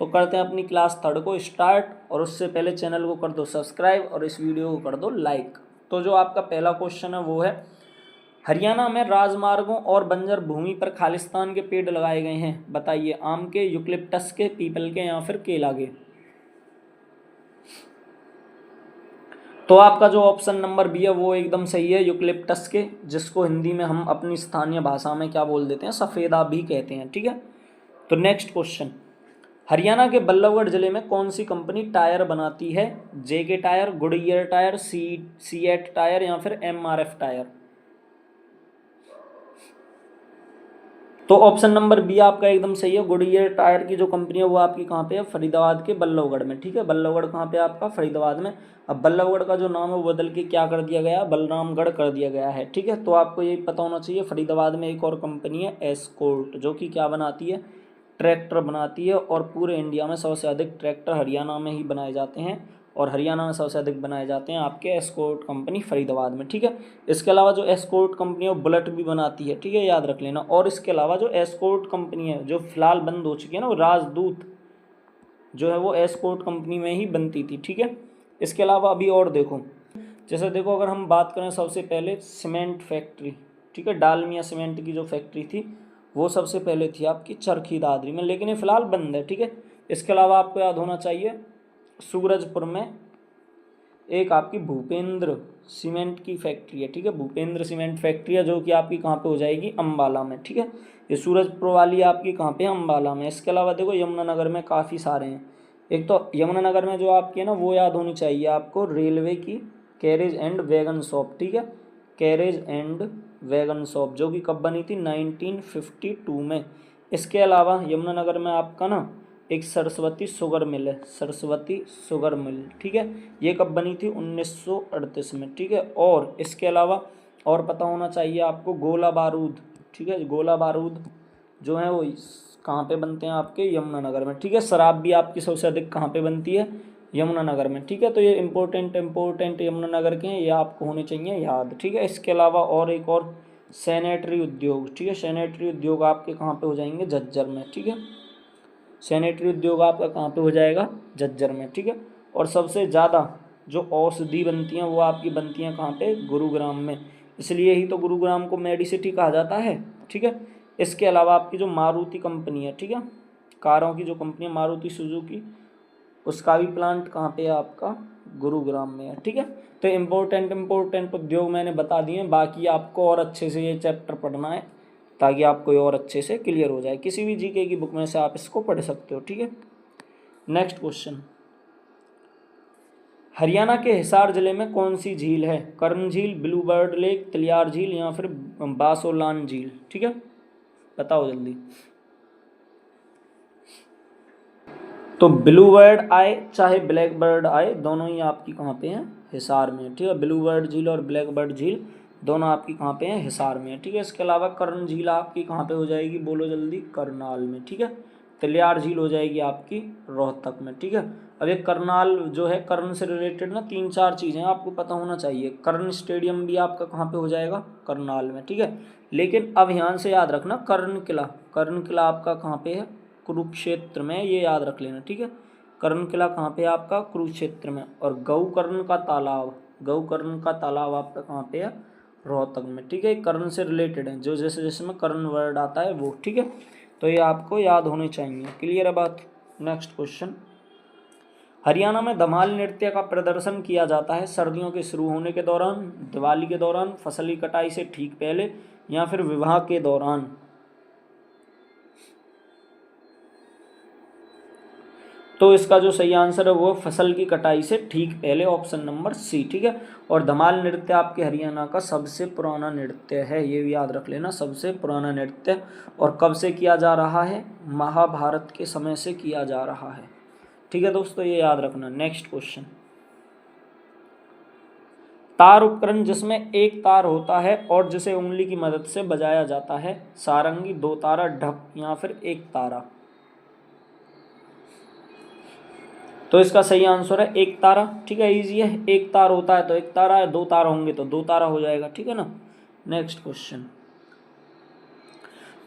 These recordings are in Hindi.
तो करते हैं अपनी क्लास 3rd को स्टार्ट, और उससे पहले चैनल को कर दो सब्सक्राइब और इस वीडियो को कर दो लाइक। तो जो आपका पहला क्वेश्चन है वो है, हरियाणा में राजमार्गों और बंजर भूमि पर खालिस्तान के पेड़ लगाए गए हैं, बताइए। आम के, यूकलिप्टस के, पीपल के या फिर केला के। तो आपका जो ऑप्शन नंबर बी है वो एकदम सही है, यूकलिप्टस के, जिसको हिंदी में हम अपनी स्थानीय भाषा में क्या बोल देते हैं, सफ़ेदा भी कहते हैं। ठीक है। तो नेक्स्ट क्वेश्चन, हरियाणा के बल्लभगढ़ जिले में कौन सी कंपनी टायर बनाती है? JK tyre, Goodyear tyre, CEAT tyre या फिर एमआरएफ टायर। तो ऑप्शन नंबर बी आपका एकदम सही है, गुडईयर टायर की जो कंपनी है वो आपकी कहाँ पे है? फरीदाबाद के बल्लभगढ़ में। ठीक है, बल्लभगढ़ कहाँ पे आपका? फरीदाबाद में। अब बल्लभगढ़ का जो नाम है वो बदल के क्या कर दिया गया? बलरामगढ़ कर दिया गया है। ठीक है, तो आपको ये पता होना चाहिए। फरीदाबाद में एक और कंपनी है एस्कॉर्ट, जो कि क्या बनाती है? ट्रैक्टर बनाती है, और पूरे इंडिया में सबसे अधिक ट्रैक्टर हरियाणा में ही बनाए जाते हैं, और हरियाणा में सबसे अधिक बनाए जाते हैं आपके एस्कॉर्ट कंपनी फरीदाबाद में। ठीक है, इसके अलावा जो एस्कॉर्ट कंपनी है वो बुलेट भी बनाती है। ठीक है, याद रख लेना। और इसके अलावा जो एस्कॉर्ट कंपनी है जो फिलहाल बंद हो चुकी है ना, वो राजदूत जो है वो एस्कॉर्ट कंपनी में ही बनती थी। ठीक है, इसके अलावा अभी और देखो, जैसे देखो अगर हम बात करें सबसे पहले सीमेंट फैक्ट्री, ठीक है, डालमिया सीमेंट की जो फैक्ट्री थी वो सबसे पहले थी आपकी चरखी दादरी में, लेकिन ये फिलहाल बंद है। ठीक है, इसके अलावा आपको याद होना चाहिए सूरजपुर में एक आपकी भूपेंद्र सीमेंट की फैक्ट्री है। ठीक है, भूपेंद्र सीमेंट फैक्ट्री है, जो कि आपकी कहाँ पे हो जाएगी? अंबाला में। ठीक है, ये सूरजपुर वाली आपकी कहाँ पे है? अंबाला में। इसके अलावा देखो यमुनानगर में काफ़ी सारे हैं। एक तो यमुनानगर में जो आपकी है ना वो याद होनी चाहिए आपको, रेलवे की कैरेज एंड वैगन शॉप। ठीक है, कैरेज एंड वैगन शॉप, जो कि कब बनी थी? 1952 में। इसके अलावा यमुनानगर में आपका ना एक सरस्वती शुगर मिल है, सरस्वती शुगर मिल। ठीक है, ये कब बनी थी? 1938 में। ठीक है, और इसके अलावा और पता होना चाहिए आपको गोला बारूद। ठीक है, गोला बारूद जो है वो कहाँ पे बनते हैं? आपके यमुनानगर में। ठीक है, शराब भी आपकी सबसे अधिक कहाँ पे बनती है? यमुनानगर में। ठीक है, तो ये इंपॉर्टेंट यमुनानगर के हैं, ये आपको होने चाहिए याद। ठीक है, इसके अलावा और एक और सैनिटरी उद्योग। ठीक है, सैनिटरी उद्योग आपके कहाँ पे हो जाएंगे? झज्जर में। ठीक है, सैनिटरी उद्योग आपका कहाँ पे हो जाएगा? झज्जर में। ठीक है, और सबसे ज़्यादा जो औषधि बनती हैं वो आपकी बनती हैं कहाँ पे? गुरुग्राम में। इसलिए ही तो गुरुग्राम को मेडिसिटी कहा जाता है। ठीक है, इसके अलावा आपकी जो मारुति कंपनी है, ठीक है, कारों की जो कंपनी है मारुति सुजुकी, उसका भी प्लांट कहाँ पे है आपका? गुरुग्राम में है। ठीक है, तो इम्पोर्टेंट उद्योग मैंने बता दिए। बाकी आपको और अच्छे से ये चैप्टर पढ़ना है ताकि आपको और अच्छे से क्लियर हो जाए। किसी भी जीके की बुक में से आप इसको पढ़ सकते हो। ठीक है, नेक्स्ट क्वेश्चन, हरियाणा के हिसार जिले में कौन सी झील है? कर्ण झील, ब्लू बर्ड लेक, तिलियार झील या फिर बासोलान झील। ठीक है, बताओ जल्दी। तो ब्लू बर्ड आए चाहे ब्लैक बर्ड आए, दोनों ही आपकी कहाँ पे हैं? हिसार में। ठीक है, ब्लू बर्ड झील और ब्लैक बर्ड झील दोनों आपकी कहाँ पे हैं? हिसार में। ठीक है, इसके अलावा कर्ण झील आपकी कहाँ पे हो जाएगी? बोलो जल्दी। करनाल में। ठीक है, तिलियार झील हो जाएगी आपकी रोहतक में। ठीक है, अब ये करनाल जो है, कर्ण से रिलेटेड ना 3-4 चीज़ें आपको पता होना चाहिए। कर्ण स्टेडियम भी आपका कहाँ पे हो जाएगा? करनाल में। ठीक है, लेकिन अब ध्यान से याद रखना, कर्ण किला आपका कहाँ पे है? कुरुक्षेत्र में, ये याद रख लेना। ठीक है, कर्ण किला कहाँ पे है आपका? कुरुक्षेत्र में। और गौकर्ण का तालाब आपका कहाँ पे है? रोहतक में। ठीक है, कर्ण से रिलेटेड है, जो जैसे जैसे में कर्ण वर्ड आता है वो। ठीक है, तो ये आपको याद होने चाहिए। क्लियर है बात? नेक्स्ट क्वेश्चन, हरियाणा में धमाल नृत्य का प्रदर्शन किया जाता है सर्दियों के शुरू होने के दौरान, दिवाली के दौरान, फसल की कटाई से ठीक पहले या फिर विवाह के दौरान। तो इसका जो सही आंसर है वो फसल की कटाई से ठीक पहले, ऑप्शन नंबर सी। ठीक है, और धमाल नृत्य आपके हरियाणा का सबसे पुराना नृत्य है, ये भी याद रख लेना, सबसे पुराना नृत्य। और कब से किया जा रहा है? महाभारत के समय से किया जा रहा है। ठीक है दोस्तों, ये याद रखना। नेक्स्ट क्वेश्चन, तार उपकरण जिसमें एक तार होता है और जिसे उंगली की मदद से बजाया जाता है, सारंगी, दो तारा, ढप या फिर एक तारा। तो इसका सही आंसर है एक तारा। ठीक है, इजी है, एक तार होता है तो एक तारा है, दो तार होंगे तो दो तारा हो जाएगा। ठीक है ना। नेक्स्ट क्वेश्चन,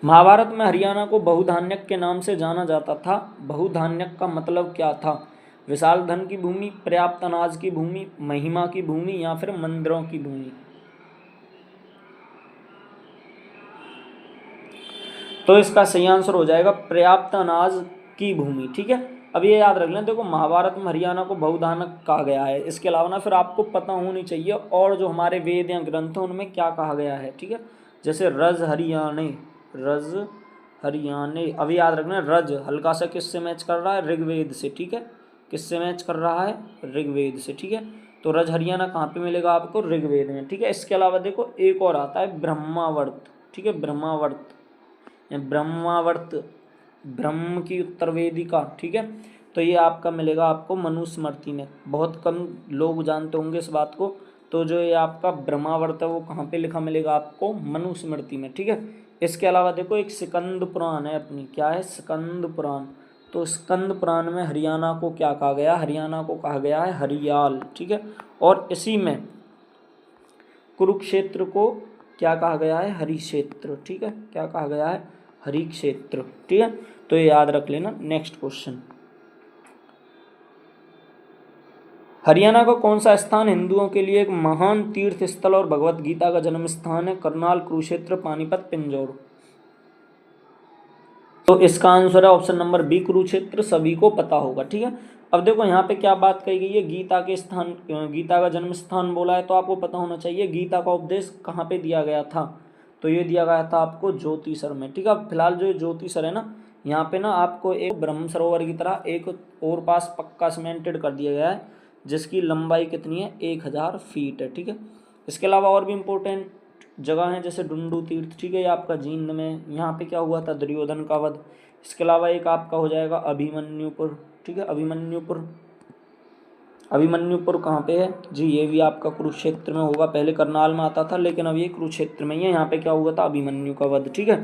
महाभारत में हरियाणा को बहुधान्यक के नाम से जाना जाता था। बहुधान्यक का मतलब क्या था? विशाल धन की भूमि, पर्याप्त अनाज की भूमि, महिमा की भूमि या फिर मंदिरों की भूमि। तो इसका सही आंसर हो जाएगा पर्याप्त अनाज की भूमि। ठीक है, अब ये याद रख लें, देखो महाभारत में हरियाणा को बहुधानक कहा गया है। इसके अलावा ना फिर आपको पता होनी चाहिए और जो हमारे वेद या ग्रंथ हैं उनमें क्या कहा गया है। ठीक है, जैसे रज हरियाणे, रज हरियाणे, अभी याद रखना रज हल्का सा किससे मैच कर रहा है? ऋग्वेद से। ठीक है, किससे मैच कर रहा है? ऋग्वेद से। ठीक है, तो रज हरियाणा कहाँ पे मिलेगा आपको? ऋग्वेद में। ठीक है, इसके अलावा देखो एक और आता है ब्रह्मावर्त। ठीक है, ब्रह्मावर्त या ब्रह्मावर्त, ब्रह्म की उत्तर वेदिका। ठीक है, तो ये आपका मिलेगा आपको मनुस्मृति में। बहुत कम लोग जानते होंगे इस बात को। तो जो ये आपका ब्रह्मावर्त है वो कहाँ पे लिखा मिलेगा आपको? मनुस्मृति में। ठीक है, इसके अलावा देखो एक स्कंद पुराण है अपनी, क्या है? स्कंद पुराण। तो स्कंद पुराण में हरियाणा को क्या कहा गया? हरियाणा को कहा गया है हरियाल। ठीक है, और इसी में कुरुक्षेत्र को क्या कहा गया है? हरिक्षेत्र। ठीक है, क्या कहा गया है? हरिक्षेत्र। ठीक है, तो ये याद रख लेना। नेक्स्ट क्वेश्चन, हरियाणा का कौन सा स्थान हिंदुओं के लिए एक महान तीर्थ स्थल और भगवत गीता का जन्म स्थान है? करनाल, कुरुक्षेत्र, पानीपत, पिंजौर। तो इसका आंसर है ऑप्शन नंबर बी, कुरुक्षेत्र। सभी को पता होगा। ठीक है, अब देखो यहाँ पे क्या बात कही गई है? गीता के स्थान, गीता का जन्म स्थान बोला है, तो आपको पता होना चाहिए गीता का उपदेश कहाँ पे दिया गया था। तो ये दिया गया था आपको ज्योतिसर में। ठीक है, फिलहाल जो ज्योतिसर है ना, यहाँ पे ना आपको एक ब्रह्म सरोवर की तरह एक और पास पक्का सीमेंटेड कर दिया गया है, जिसकी लंबाई कितनी है? 1000 फीट है। ठीक है, इसके अलावा और भी इम्पोर्टेंट जगह हैं, जैसे डुंडू तीर्थ। ठीक है, ये आपका जींद में, यहाँ पे क्या हुआ था? दुर्योधन का वध। इसके अलावा एक आपका हो जाएगा अभिमन्युपुर। ठीक है, अभिमन्युपुर, अभिमन्युपुर कहाँ पे है जी? ये भी आपका कुरुक्षेत्र में होगा। पहले करनाल में आता था, लेकिन अब ये कुरुक्षेत्र में ही है। यहाँ पे क्या हुआ था? अभिमन्यु का वध। ठीक है,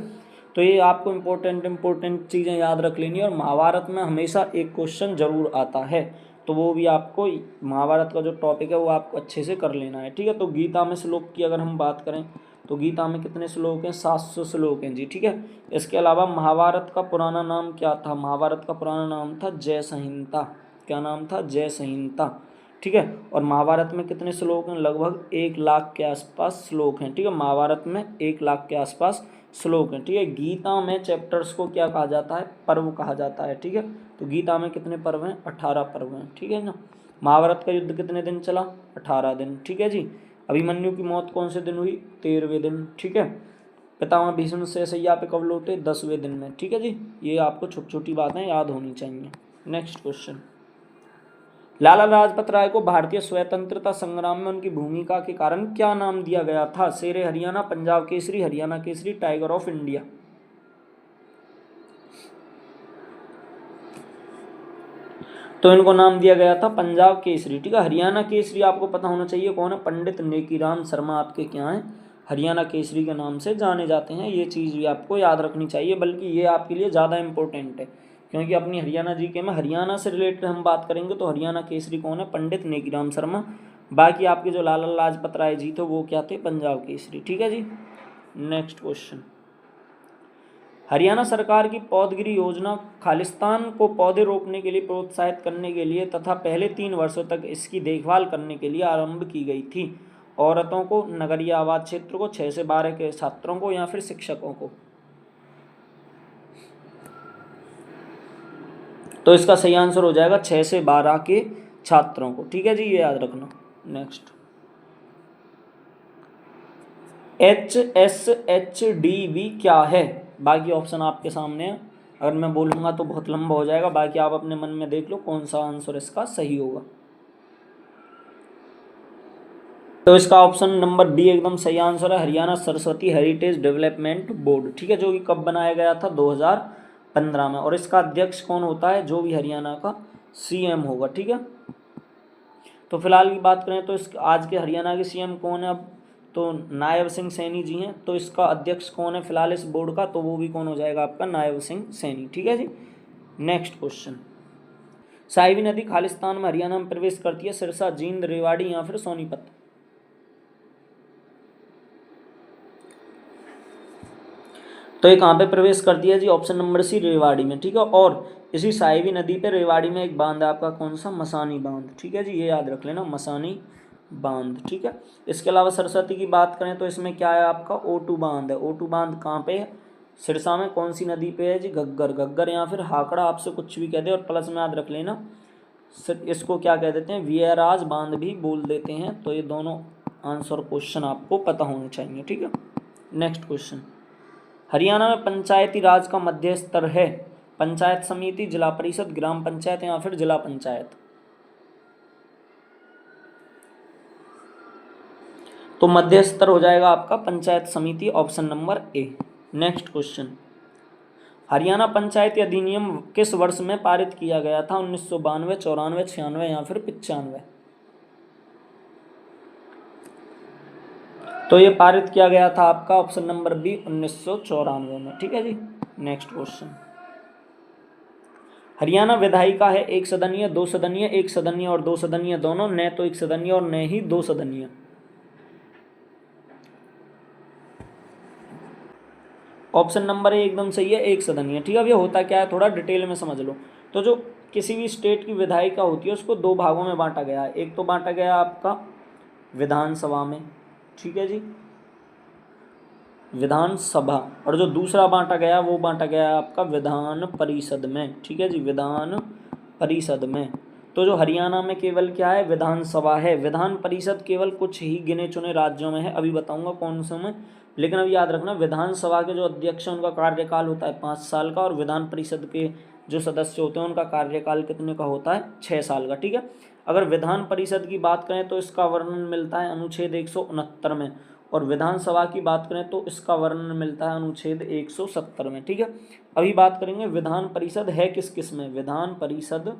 तो ये आपको इंपॉर्टेंट चीज़ें याद रख लेनी है। और महाभारत में हमेशा एक क्वेश्चन जरूर आता है, तो वो भी आपको महाभारत का जो टॉपिक है वो आपको अच्छे से कर लेना है। ठीक है, तो गीता में श्लोक की अगर हम बात करें तो गीता में कितने श्लोक हैं? 700 श्लोक हैं जी। ठीक है, इसके अलावा महाभारत का पुराना नाम क्या था? महाभारत का पुराना नाम था जय संहिता। क्या नाम था? जय संहिता। ठीक है, और महाभारत में कितने श्लोक हैं? लगभग 1 लाख के आसपास श्लोक हैं। ठीक है, महाभारत में 1 लाख के आसपास श्लोक हैं। ठीक है, गीता में चैप्टर्स को क्या कहा जाता है? पर्व कहा जाता है। ठीक है, तो गीता में कितने पर्व हैं? 18 पर्व हैं। ठीक है ना। महाभारत का युद्ध कितने दिन चला? 18 दिन। ठीक है जी। अभिमन्यु की मौत कौन से दिन हुई? 13वें दिन। ठीक है, पितामह भीष्म से सैया पे कब लौटे? 10वें दिन में। ठीक है जी, ये आपको छोटी छोटी बातें याद होनी चाहिए। नेक्स्ट क्वेश्चन, लाला लाजपत राय को भारतीय स्वतंत्रता संग्राम में उनकी भूमिका के कारण क्या नाम दिया गया था? शेरे Haryana, Punjab Kesari, Haryana Kesari, tiger of India. तो इनको नाम दिया गया था पंजाब केसरी। ठीक है, हरियाणा केसरी आपको पता होना चाहिए कौन है? पंडित नेकीराम शर्मा आपके क्या हैं? हरियाणा केसरी के नाम से जाने जाते हैं। ये चीज़ भी आपको याद रखनी चाहिए, बल्कि ये आपके लिए ज़्यादा इंपॉर्टेंट है, क्योंकि अपनी हरियाणा जीके में हरियाणा से रिलेटेड हम बात करेंगे तो हरियाणा केसरी कौन है? पंडित नेकीराम शर्मा। बाकी आपके जो लाला लाजपत राय जी थे वो क्या थे? पंजाब केसरी। ठीक है जी। नेक्स्ट क्वेश्चन, हरियाणा सरकार की पौधगिरी योजना खालिस्तान को पौधे रोपने के लिए प्रोत्साहित करने के लिए तथा पहले 3 वर्षों तक इसकी देखभाल करने के लिए आरंभ की गई थी। औरतों को, नगरीय आबाद क्षेत्र को, 6 से 12 के छात्रों को या फिर शिक्षकों को। तो इसका सही आंसर हो जाएगा 6 से 12 के छात्रों को। ठीक है जी, ये याद रखना। नेक्स्ट, HSHDV क्या है? बाकी ऑप्शन आपके सामने है, अगर मैं बोलूँगा तो बहुत लंबा हो जाएगा, बाकी आप अपने मन में देख लो कौन सा आंसर इसका सही होगा। तो इसका ऑप्शन नंबर बी एकदम सही आंसर है, Haryana Saraswati heritage development board. ठीक है, जो कि कब बनाया गया था? 2015 में। और इसका अध्यक्ष कौन होता है? जो भी हरियाणा का CM होगा। ठीक है, तो फिलहाल की बात करें तो इस आज के हरियाणा के CM कौन है? अब तो नायब सिंह सैनी जी हैं। तो इसका अध्यक्ष कौन है फिलहाल इस बोर्ड का? तो वो भी कौन हो जाएगा आपका? नायब सिंह सैनी। ठीक है जी। नेक्स्ट क्वेश्चन, साहिबी नदी खालिस्तान में हरियाणा में प्रवेश करती है, सिरसा, जींद, रेवाड़ी या फिर सोनीपत। तो ये कहाँ पे प्रवेश करती है जी, ऑप्शन नंबर सी रेवाड़ी में, ठीक है। और इसी साहिबी नदी पे रेवाड़ी में एक बांध है आपका, कौन सा, मसानी बांध, ठीक है जी, ये याद रख लेना, मसानी बांध, ठीक है। इसके अलावा सरस्वती की बात करें तो इसमें क्या है आपका, O2 बांध है। O2 बांध कहाँ पे है, सिरसा में, कौन सी नदी पे है जी, घग्गर, घग्गर या फिर हाकड़ा, आपसे कुछ भी कह दे, और प्लस में याद रख लेना इसको क्या कह देते हैं, वीराज बांध भी बोल देते हैं। तो ये दोनों आंसर क्वेश्चन आपको पता होने चाहिए, ठीक है। नेक्स्ट क्वेश्चन, हरियाणा में पंचायती राज का मध्य स्तर है, पंचायत समिति, जिला परिषद, ग्राम पंचायत या फिर जिला पंचायत। तो मध्य स्तर हो जाएगा आपका पंचायत समिति, option number A. Next question, Haryana पंचायती अधिनियम किस वर्ष में पारित किया गया था, 1992, 94, 96 या फिर 95। तो ये पारित किया गया था आपका ऑप्शन नंबर बी 1994 में, ठीक है जी। नेक्स्ट क्वेश्चन, हरियाणा विधायिका है एक सदनीय, दो सदनीय, एक सदनीय और दो सदनीय दोनों, न तो एक सदनीय और न ही दो सदनीय। ऑप्शन नंबर ए एकदम सही है, एक सदनीय, ठीक है। अब ये होता क्या है, थोड़ा डिटेल में समझ लो। तो जो किसी भी स्टेट की विधायिका होती है उसको दो भागों में बांटा गया है, एक तो बांटा गया आपका विधानसभा में, ठीक है जी, विधानसभा, और जो दूसरा बांटा गया वो बांटा गया आपका विधान परिषद में, ठीक है जी, विधान परिषद में। तो जो हरियाणा में केवल क्या है, विधानसभा है, विधान परिषद केवल कुछ ही गिने चुने राज्यों में है, अभी बताऊंगा कौन से में। लेकिन अब याद रखना, विधानसभा के जो अध्यक्ष हैं उनका कार्यकाल होता है 5 साल का, और विधान परिषद के जो सदस्य होते हैं उनका कार्यकाल कितने का होता है, 6 साल का, ठीक है। अगर विधान परिषद की बात करें तो इसका वर्णन मिलता है अनुच्छेद 169 में, और विधानसभा की बात करें तो इसका वर्णन मिलता है अनुच्छेद 170 में, ठीक है। अभी बात करेंगे विधान परिषद है किस किस में, विधान परिषद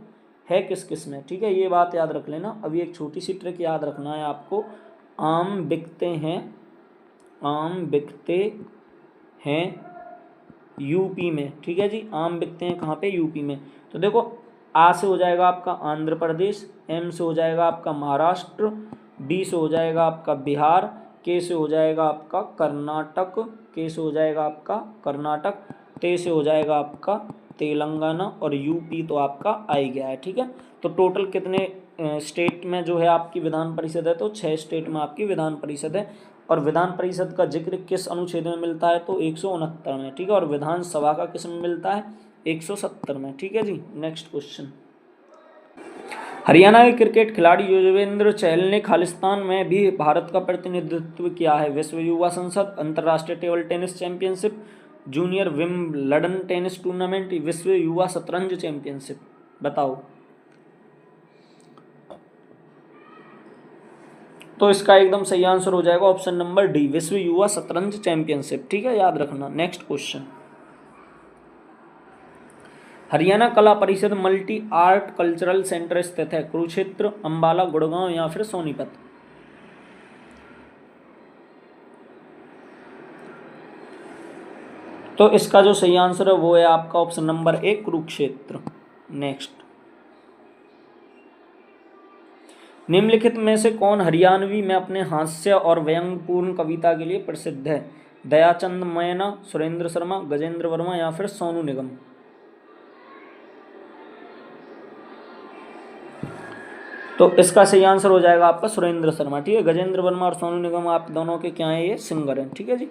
है किस किस में, ठीक है, ये बात याद रख लेना। अभी एक छोटी सी ट्रिक याद रखना है आपको, आम बिकते हैं, आम बिकते हैं यूपी में, ठीक है जी, आम बिकते हैं कहाँ पे, यूपी में। तो देखो, आ से हो जाएगा आपका आंध्र प्रदेश, एम से हो जाएगा आपका महाराष्ट्र, बी से हो जाएगा आपका बिहार, के से हो जाएगा आपका कर्नाटक, के से हो जाएगा आपका कर्नाटक, ते से हो जाएगा आपका तेलंगाना, और यूपी तो आपका आ ही गया है, ठीक है। तो टोटल कितने स्टेट में जो है आपकी विधान परिषद है, तो 6 स्टेट में आपकी विधान परिषद है। और विधान परिषद का जिक्र किस अनुच्छेद में मिलता है, तो 169 में, ठीक है। और विधानसभा का किस में मिलता है, 170 में, ठीक है जी। नेक्स्ट क्वेश्चन, हरियाणा के क्रिकेट खिलाड़ी युजवेंद्र चहल ने खालिस्तान में भी भारत का प्रतिनिधित्व किया है, विश्व युवा संसद, अंतर्राष्ट्रीय table tennis championship, junior Wimbledon tennis tournament, विश्व युवा शतरंज चैंपियनशिप, बताओ। तो इसका एकदम सही आंसर हो जाएगा ऑप्शन नंबर डी, विश्व युवा शतरंज चैंपियनशिप, ठीक है, याद रखना। नेक्स्ट क्वेश्चन, हरियाणा कला परिषद मल्टी आर्ट कल्चरल सेंटर स्थित है, कुरुक्षेत्र, अंबाला, गुड़गांव या फिर सोनीपत। तो इसका जो सही आंसर है वो है आपका ऑप्शन नंबर ए, कुरुक्षेत्र। नेक्स्ट, निम्नलिखित में से कौन हरियाणवी में अपने हास्य और व्यंग्यपूर्ण कविता के लिए प्रसिद्ध है, दयाचंद मैना, सुरेंद्र शर्मा, गजेंद्र वर्मा या फिर सोनू निगम। तो इसका सही आंसर हो जाएगा आपका सुरेंद्र शर्मा, ठीक है। गजेंद्र वर्मा और सोनू निगम आप दोनों के क्या है, ये सिंगर हैं, ठीक है जी।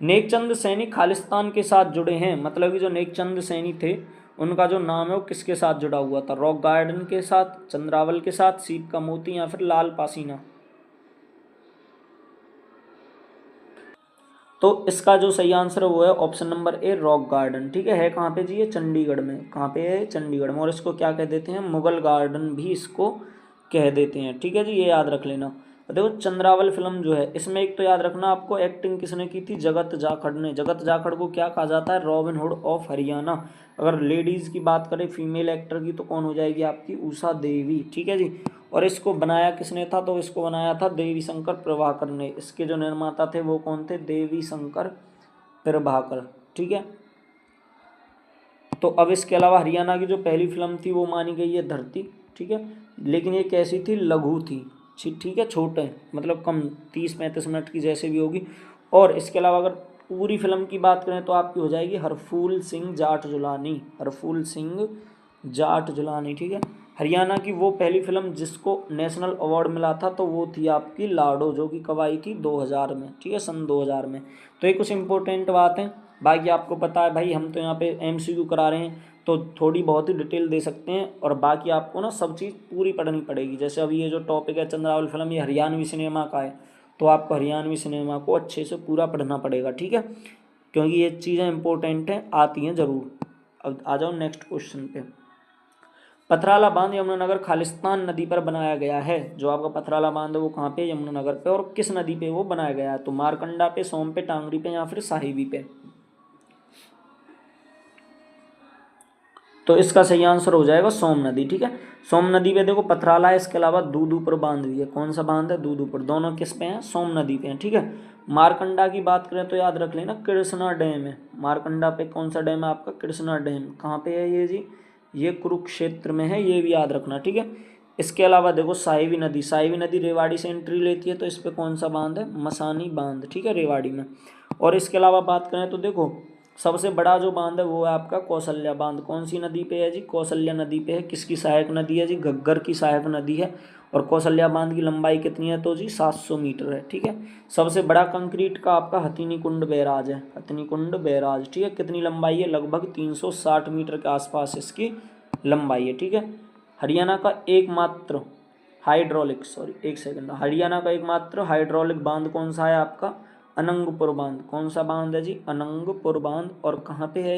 नेकचंद सैनी खालिस्तान के साथ जुड़े हैं, मतलब कि जो नेकचंद सैनी थे उनका जो नाम है वो किसके साथ जुड़ा हुआ था, रॉक गार्डन के साथ, चंद्रावल के साथ, सीप का मोती या फिर लाल पासीना। तो इसका जो सही आंसर है वो है ऑप्शन नंबर ए, रॉक गार्डन, ठीक है कहाँ पे जी, ये चंडीगढ़ में, कहाँ पे है, चंडीगढ़ में। और इसको क्या कह देते हैं, मुगल गार्डन भी इसको कह देते हैं, ठीक है जी, ये याद रख लेना। देखो चंद्रावल फिल्म जो है इसमें एक तो याद रखना आपको, एक्टिंग किसने की थी, जगत जाखड़ ने। जगत जाखड़ को क्या कहा जाता है, रॉबिन हुड ऑफ हरियाणा। अगर लेडीज़ की बात करें फीमेल एक्टर की, तो कौन हो जाएगी आपकी, उषा देवी, ठीक है जी। और इसको बनाया किसने था, तो इसको बनाया था देवी शंकर प्रभाकर ने। इसके जो निर्माता थे वो कौन थे, देवी शंकर प्रभाकर, ठीक है। तो अब इसके अलावा हरियाणा की जो पहली फिल्म थी वो मानी गई है धरती, ठीक है। लेकिन ये कैसी थी, लघु थी, ठीक है, छोटे मतलब कम 30-35 मिनट की जैसे भी होगी। और इसके अलावा अगर पूरी फिल्म की बात करें तो आपकी हो जाएगी हरफूल सिंह जाट जुलानी, हरफूल सिंह जाट जुलानी, ठीक है। हरियाणा की वो पहली फिल्म जिसको नेशनल अवार्ड मिला था तो वो थी आपकी लाडो, जो कि कब आई थी 2000 में, ठीक है, सन 2000 में। तो ये कुछ इंपॉर्टेंट बात है। बाकी आपको पता है भाई, हम तो यहाँ पे MCQ करा रहे हैं तो थोड़ी बहुत ही डिटेल दे सकते हैं, और बाकी आपको ना सब चीज़ पूरी पढ़नी पड़ेगी। जैसे अभी ये जो टॉपिक है चंद्रावल फिल्म, ये हरियाणवी सिनेमा का है, तो आपको हरियाणवी सिनेमा को अच्छे से पूरा पढ़ना पड़ेगा, ठीक है, क्योंकि ये चीज़ें इंपॉर्टेंट हैं, आती हैं ज़रूर। अब आ जाओ नेक्स्ट क्वेश्चन पे। पथराला बांध यमुनानगर खालिस्तान नदी पर बनाया गया है। जो आपका पथराला बांध है वो कहाँ पे, यमुनानगर पे, और किस नदी पे वो बनाया गया है, तो मारकंडा पे, सोम पे, टांगरी पे, या फिर साहिबी पे। तो इसका सही आंसर हो जाएगा सोम नदी, ठीक है। सोम नदी पे देखो पथराला है, इसके अलावा दूधूपुर बांध भी है। कौन सा बांध है, दूधूपुर, दोनों किस पे हैं, सोम नदी पे हैं, ठीक है। मारकंडा की बात करें तो याद रख लेना कृष्णा डैम है। मारकंडा पे कौन सा डैम है आपका, कृष्णा डैम। कहाँ पे है ये जी, ये कुरुक्षेत्र में है, ये भी याद रखना, ठीक है। इसके अलावा देखो साहिबी नदी, साहिबी नदी रेवाड़ी से एंट्री लेती है, तो इस पे कौन सा बांध है, मसानी बांध, ठीक है, रेवाड़ी में। और इसके अलावा बात करें तो देखो सबसे बड़ा जो बांध है वो है आपका कौशल्या बांध। कौन सी नदी पे है जी, कौशल्या नदी पे है। किसकी सहायक नदी है जी, घग्गर की सहायक नदी है। और कौशल्या बांध की लंबाई कितनी है, तो जी 700 मीटर है, ठीक है। सबसे बड़ा कंक्रीट का आपका हथिनी कुंड बैराज है, हथिनी कुंड बैराज, ठीक है। कितनी लंबाई है, लगभग 360 मीटर के आसपास इसकी लंबाई है, ठीक है। हरियाणा का एकमात्र हाइड्रोलिक, सॉरी एक सेकंड, हरियाणा का एकमात्र हाइड्रोलिक बांध कौन सा है आपका, अनंगपुर बांध। कौन सा बांध है जी, अनंगपुर बांध। और कहाँ पे है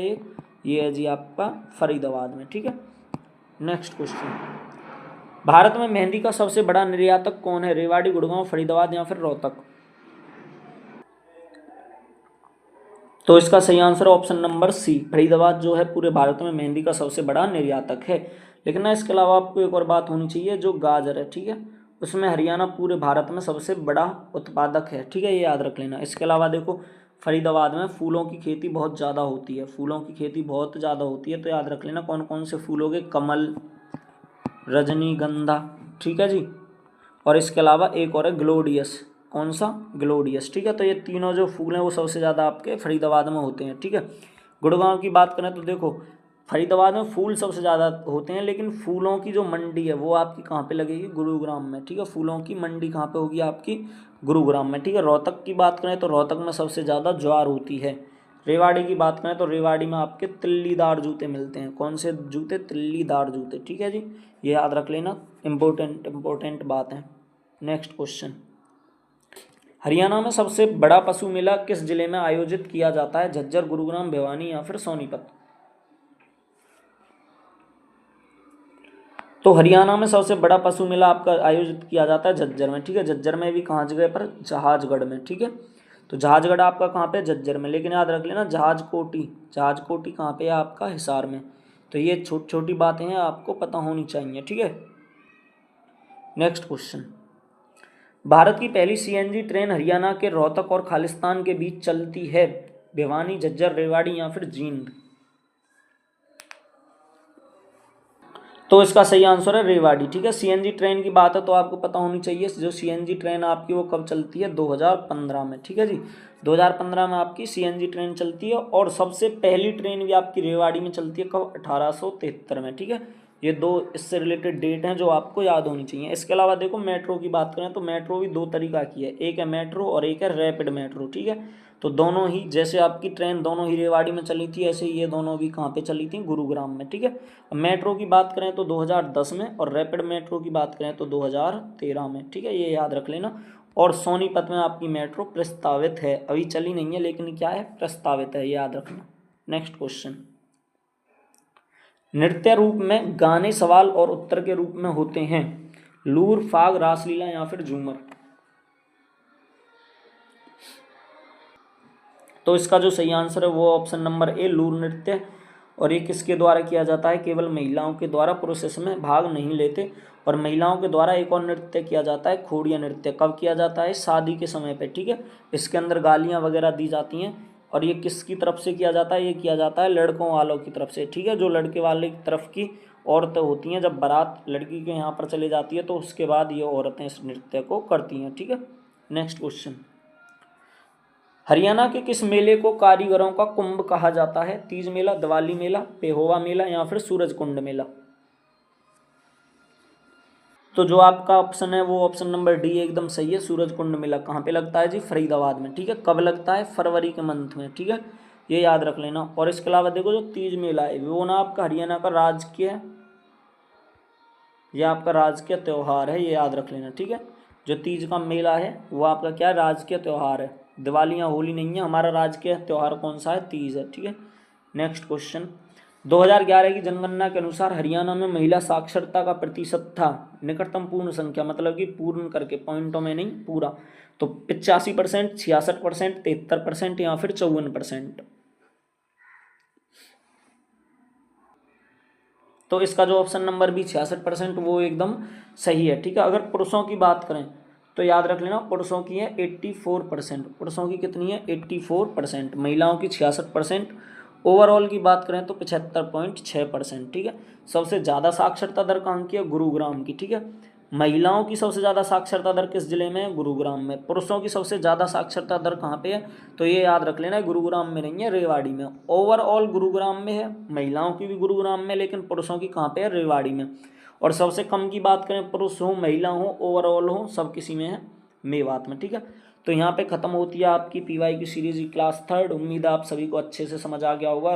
ये है जी आपका फरीदाबाद में, ठीक है। नेक्स्ट क्वेश्चन, भारत में मेहंदी का सबसे बड़ा निर्यातक कौन है, रेवाड़ी, गुड़गांव, फरीदाबाद, या फिर रोहतक। तो इसका सही answer option number C, Faridabad जो है पूरे भारत में मेहंदी का सबसे बड़ा निर्यातक है। लेकिन ना इसके अलावा आपको एक और बात होनी चाहिए, जो गाजर है, ठीक है, उसमें हरियाणा पूरे भारत में सबसे बड़ा उत्पादक है, ठीक है, ये याद रख लेना। इसके अलावा देखो फरीदाबाद में फूलों की खेती बहुत ज़्यादा होती है, फूलों की खेती बहुत ज़्यादा होती है, तो याद रख लेना कौन कौन से फूलों के, कमल, रजनीगंधा, ठीक है जी। और इसके अलावा एक और है ग्लोडियस। कौन सा, ग्लोडियस, ठीक है। तो ये तीनों जो फूल हैं वो सबसे ज़्यादा आपके फरीदाबाद में होते हैं, ठीक है। गुड़गांव की बात करें तो देखो फरीदाबाद में फूल सबसे ज़्यादा होते हैं, लेकिन फूलों की जो मंडी है वो आपकी कहाँ पे लगेगी, गुरुग्राम में, ठीक है। फूलों की मंडी कहाँ पे होगी आपकी, गुरुग्राम में, ठीक है। रोहतक की बात करें तो रोहतक में सबसे ज़्यादा ज्वार होती है। रेवाड़ी की बात करें तो रेवाड़ी में आपके तिल्लीदार जूते मिलते हैं। कौन से जूते, तिल्लीदार जूते, ठीक है जी, ये याद रख लेना, इंपॉर्टेंट बात है। नेक्स्ट क्वेश्चन, हरियाणा में सबसे बड़ा पशु मेला किस जिले में आयोजित किया जाता है, झज्जर, गुरुग्राम, भिवानी, या फिर सोनीपत। तो हरियाणा में सबसे बड़ा पशु मेला आपका आयोजित किया जाता है झज्जर में, ठीक है। झज्जर में भी कहाँ जगह पर, जहाजगढ़ में, ठीक है। तो जहाजगढ़ आपका कहाँ पे, झज्जर में। लेकिन याद रख लेना जहाजकोटी, जहाजकोटी कहाँ पे है आपका, हिसार में। तो ये छोटी छोटी बातें हैं, आपको पता होनी चाहिए, ठीक है। नेक्स्ट क्वेश्चन, भारत की पहली CNG ट्रेन हरियाणा के रोहतक और खालिस्तान के बीच चलती है, भिवानी, झज्जर, रेवाड़ी, या फिर जींद। तो इसका सही आंसर है रेवाड़ी, ठीक है। CNG ट्रेन की बात है तो आपको पता होनी चाहिए, जो CNG ट्रेन आपकी वो कब चलती है, 2015 में, ठीक है जी। 2015 में आपकी CNG ट्रेन चलती है, और सबसे पहली ट्रेन भी आपकी रेवाड़ी में चलती है, कब, 1873 में, ठीक है। ये दो इससे रिलेटेड डेट हैं जो आपको याद होनी चाहिए। इसके अलावा देखो मेट्रो की बात करें तो मेट्रो भी दो तरीका की है, एक है मेट्रो और एक है रैपिड मेट्रो, ठीक है। तो दोनों ही, जैसे आपकी ट्रेन दोनों ही रेवाड़ी में चली थी, ऐसे ही ये दोनों भी कहाँ पे चली थी, गुरुग्राम में, ठीक है। मेट्रो की बात करें तो 2010 में, और रैपिड मेट्रो की बात करें तो 2013 में, ठीक है, ये याद रख लेना। और सोनीपत में आपकी मेट्रो प्रस्तावित है, अभी चली नहीं है, लेकिन क्या है, प्रस्तावित है, ये याद रखना। नेक्स्ट क्वेश्चन, नृत्य रूप में गाने सवाल और उत्तर के रूप में होते हैं, लूर, फाग, रासलीला, या फिर झूमर। तो इसका जो सही आंसर है वो ऑप्शन नंबर ए, लूर नृत्य। और ये किसके द्वारा किया जाता है, केवल महिलाओं के द्वारा, पुरुष इसमें भाग नहीं लेते। और महिलाओं के द्वारा एक और नृत्य किया जाता है, खोड़िया नृत्य। कब किया जाता है, शादी के समय पे, ठीक है। इसके अंदर गालियाँ वगैरह दी जाती हैं। और ये किसकी तरफ से किया जाता है, ये किया जाता है लड़कों वालों की तरफ से, ठीक है। जो लड़के वाले की तरफ की औरतें होती हैं, जब बारात लड़की के यहाँ पर चली जाती है तो उसके बाद ये औरतें इस नृत्य को करती हैं, ठीक है। नेक्स्ट क्वेश्चन, हरियाणा के किस मेले को कारीगरों का कुंभ कहा जाता है? तीज मेला, दिवाली मेला, पेहोवा मेला या फिर सूरज कुंड मेला? तो जो आपका ऑप्शन है वो ऑप्शन नंबर डी एकदम सही है। सूरज कुंड मेला कहाँ पे लगता है जी? फरीदाबाद में। ठीक है, कब लगता है? फरवरी के मंथ में। ठीक है, ये याद रख लेना। और इसके अलावा देखो जो तीज मेला है वो ना आपका हरियाणा का राजकीय, ये आपका राजकीय त्यौहार है, ये याद रख लेना। ठीक है, जो तीज का मेला है वो आपका क्या है? राजकीय त्यौहार है। दिवाली या होली नहीं है, हमारा राजकीय त्यौहार कौन सा है? तीज है। ठीक है, नेक्स्ट क्वेश्चन। 2011 की जनगणना के अनुसार हरियाणा में महिला साक्षरता का प्रतिशत था, निकटतम पूर्ण संख्या, मतलब कि पूर्ण करके, पॉइंटों में नहीं, पूरा, तो 85%, 66%, 73% या फिर 54%? तो इसका जो ऑप्शन नंबर भी 66% वो एकदम सही है। ठीक है, अगर पुरुषों की बात करें तो याद रख लेना, पुरुषों की है 84%। पुरुषों की कितनी है? 84%। महिलाओं की 66%। ओवरऑल की बात करें तो 75.6%। ठीक है, सबसे ज़्यादा साक्षरता दर कहाँ की है? गुरुग्राम की। ठीक है, महिलाओं की सबसे ज़्यादा साक्षरता दर किस जिले में है? गुरुग्राम में। पुरुषों की सबसे ज़्यादा साक्षरता दर कहाँ पे है? तो ये याद रख लेना, गुरुग्राम में नहीं है, रेवाड़ी में। ओवरऑल गुरुग्राम में है, महिलाओं की भी गुरुग्राम में, लेकिन पुरुषों की कहाँ पे है? रेवाड़ी में। और सबसे कम की बात करें, पुरुष हो, महिला हो, ओवरऑल हो, सब किसी में है? मेवात में। ठीक है, तो यहाँ पे खत्म होती है आपकी पीवाई की सीरीज की क्लास 3rd। उम्मीद है आप सभी को अच्छे से समझ आ गया होगा।